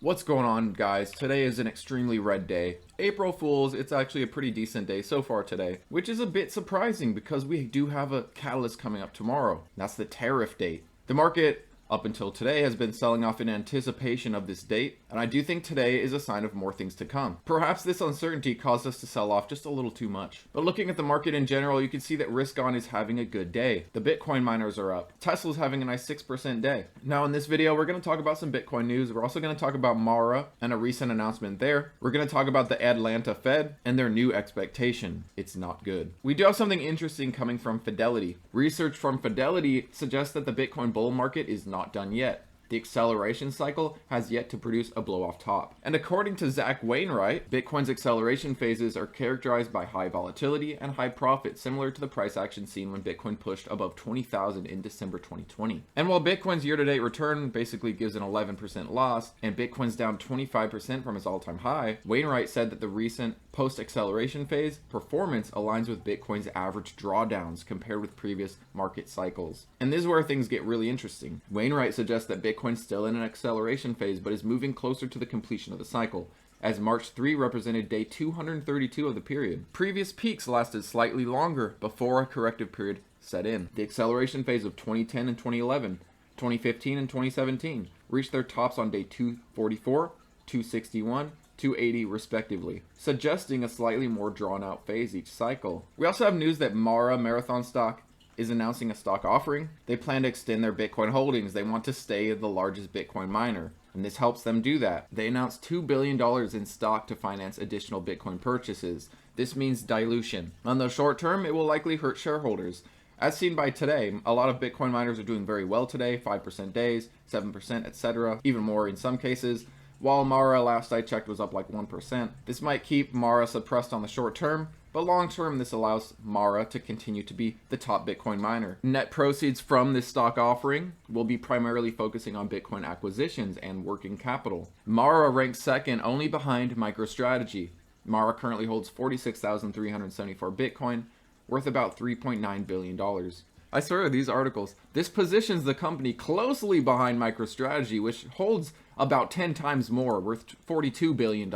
What's going on, guys? Today is an extremely red day. April Fool's, it's actually a pretty decent day so far today, which is a bit surprising because we do have a catalyst coming up tomorrow. That's the tariff date. The market up until today has been selling off in anticipation of this date, and I do think today is a sign of more things to come. Perhaps this uncertainty caused us to sell off just a little too much. But looking at the market in general, you can see that risk on is having a good day. The Bitcoin miners are up. Tesla's having a nice 6% day. Now in this video, we're going to talk about some Bitcoin news. We're also going to talk about Mara and a recent announcement there. We're going to talk about the Atlanta Fed and their new expectation. It's not good. We do have something interesting coming from Fidelity. Research from Fidelity suggests that the Bitcoin bull market is not done yet. The acceleration cycle has yet to produce a blow-off top. And according to Zach Wainwright, Bitcoin's acceleration phases are characterized by high volatility and high profit, similar to the price action seen when Bitcoin pushed above 20,000 in December 2020. And while Bitcoin's year-to-date return basically gives an 11% loss, and Bitcoin's down 25% from its all-time high, Wainwright said that the recent post-acceleration phase performance aligns with Bitcoin's average drawdowns compared with previous market cycles. And this is where things get really interesting. Wainwright suggests that Bitcoin's still in an acceleration phase, but is moving closer to the completion of the cycle, as March 3 represented day 232 of the period. Previous peaks lasted slightly longer before a corrective period set in. The acceleration phase of 2010 and 2011, 2015 and 2017 reached their tops on day 244, 261, 280 respectively, suggesting a slightly more drawn out phase each cycle. We also have news that Mara Marathon stock is announcing a stock offering. They plan to extend their Bitcoin holdings. They want to stay the largest Bitcoin miner, and this helps them do that. They announced $2 billion in stock to finance additional Bitcoin purchases. This means dilution. On the short term, it will likely hurt shareholders. As seen by today, a lot of Bitcoin miners are doing very well today, 5% days, 7%, etc., even more in some cases. While Mara, last I checked, was up like 1%. This might keep Mara suppressed on the short term, but long term this allows Mara to continue to be the top Bitcoin miner. Net proceeds from this stock offering will be primarily focusing on Bitcoin acquisitions and working capital. Mara ranks second only behind MicroStrategy. Mara currently holds 46,374 Bitcoin, worth about $3.9 billion. I swear these articles, this positions the company closely behind MicroStrategy, which holds about 10 times more, worth $42 billion.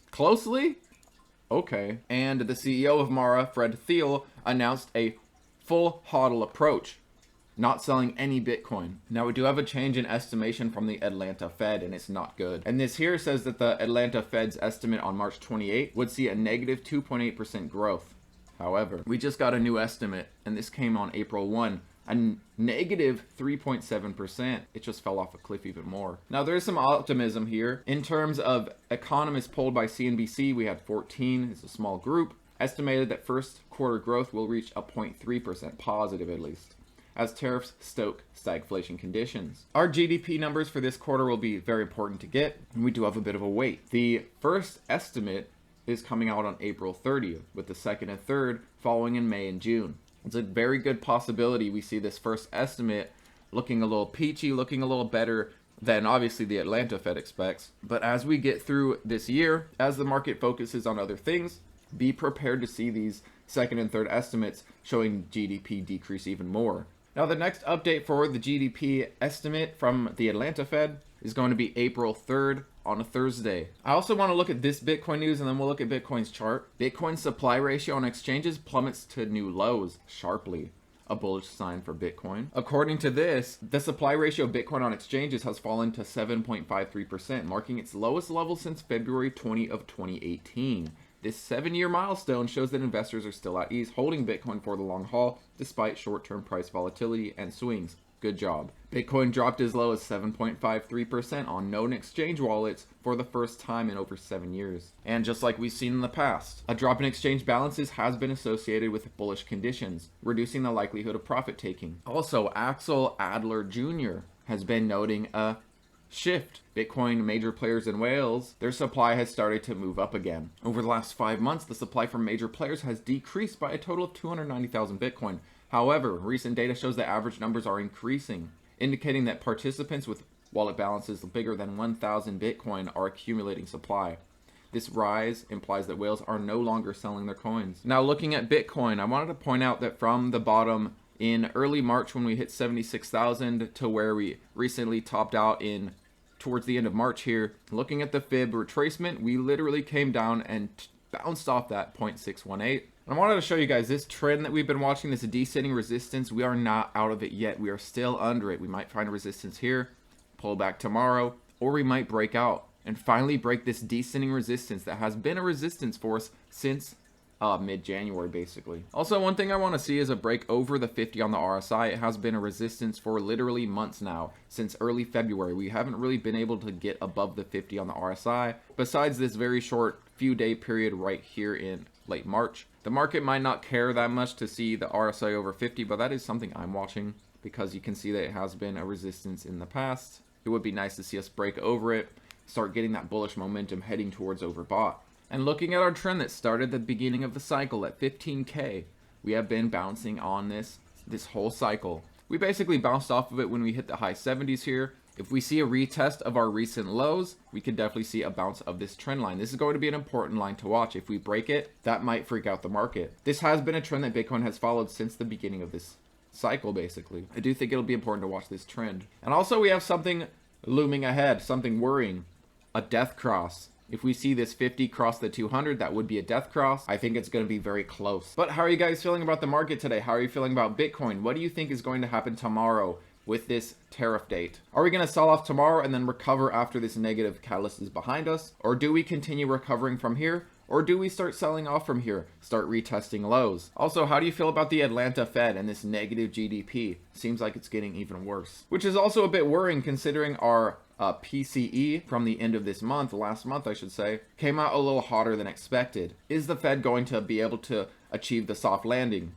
Closely? Okay. And the CEO of Mara, Fred Thiel, announced a full HODL approach, not selling any Bitcoin. Now we do have a change in estimation from the Atlanta Fed, and it's not good. And this here says that the Atlanta Fed's estimate on March 28 would see a negative 2.8% growth. However, we just got a new estimate, and this came on April 1, a negative 3.7%. It just fell off a cliff even more. Now, there's some optimism here. In terms of economists polled by CNBC, we had 14, it's a small group, estimated that first quarter growth will reach a 0.3%, positive at least, as tariffs stoke stagflation conditions. Our GDP numbers for this quarter will be very important to get, and we do have a bit of a wait. The first estimate is coming out on April 30th, with the second and third following in May and June. It's a very good possibility we see this first estimate looking a little peachy, looking a little better than obviously the Atlanta Fed expects. But as we get through this year, as the market focuses on other things, be prepared to see these second and third estimates showing GDP decrease even more. Now, the next update for the GDP estimate from the Atlanta Fed is going to be April 3rd on a Thursday. I also want to look at this Bitcoin news, and then we'll look at Bitcoin's chart. Bitcoin's supply ratio on exchanges plummets to new lows sharply, a bullish sign for Bitcoin. According to this, the supply ratio of Bitcoin on exchanges has fallen to 7.53%, marking its lowest level since February 20 of 2018. This 7-year milestone shows that investors are still at ease holding Bitcoin for the long haul, despite short-term price volatility and swings. Good job. Bitcoin dropped as low as 7.53% on known exchange wallets for the first time in over 7 years. And just like we've seen in the past, a drop in exchange balances has been associated with bullish conditions, reducing the likelihood of profit taking. Also, Axel Adler Jr. has been noting a shift. Bitcoin major players in Wales, their supply has started to move up again. Over the last 5 months, the supply from major players has decreased by a total of 290,000 Bitcoin. However, recent data shows that average numbers are increasing, indicating that participants with wallet balances bigger than 1,000 Bitcoin are accumulating supply. This rise implies that whales are no longer selling their coins. Now, looking at Bitcoin, I wanted to point out that from the bottom in early March when we hit 76,000 to where we recently topped out in towards the end of March here. Looking at the fib retracement, we literally came down and bounced off that 0.618. I wanted to show you guys this trend that we've been watching, this descending resistance. We are not out of it yet. We are still under it. We might find resistance here, pull back tomorrow, or we might break out and finally break this descending resistance that has been a resistance for us since mid-January, basically. Also, one thing I want to see is a break over the 50 on the RSI. It has been a resistance for literally months now. Since early February, we haven't really been able to get above the 50 on the RSI, besides this very short few day period right here in late March. The market might not care that much to see the RSI over 50, but that is something I'm watching because you can see that it has been a resistance in the past. It would be nice to see us break over it, start getting that bullish momentum heading towards overbought. And looking at our trend that started at the beginning of the cycle at 15K, we have been bouncing on this whole cycle. We basically bounced off of it when we hit the high 70s here. If we see a retest of our recent lows, we could definitely see a bounce of this trend line. This is going to be an important line to watch. If we break it, that might freak out the market. This has been a trend that Bitcoin has followed since the beginning of this cycle, basically. I do think it'll be important to watch this trend. And also we have something looming ahead, something worrying, a death cross. If we see this 50 cross the 200, that would be a death cross. I think it's going to be very close. But how are you guys feeling about the market today? How are you feeling about Bitcoin? What do you think is going to happen tomorrow with this tariff date? Are we going to sell off tomorrow and then recover after this negative catalyst is behind us? Or do we continue recovering from here? Or do we start selling off from here, start retesting lows? Also, how do you feel about the Atlanta Fed and this negative GDP? Seems like it's getting even worse, which is also a bit worrying considering our PCE from the end of this month, last month I should say, came out a little hotter than expected. Is the Fed going to be able to achieve the soft landing?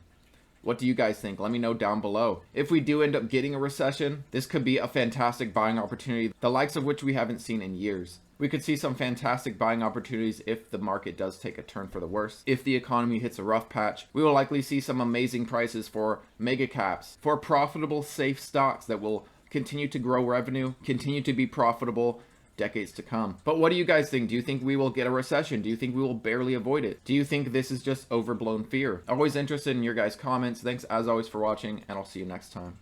What do you guys think? Let me know down below. If we do end up getting a recession, this could be a fantastic buying opportunity, the likes of which we haven't seen in years. We could see some fantastic buying opportunities if the market does take a turn for the worse. If the economy hits a rough patch, we will likely see some amazing prices for mega caps, for profitable, safe stocks that will continue to grow revenue, continue to be profitable decades to come. But what do you guys think? Do you think we will get a recession? Do you think we will barely avoid it? Do you think this is just overblown fear? Always interested in your guys' comments. Thanks as always for watching, and I'll see you next time.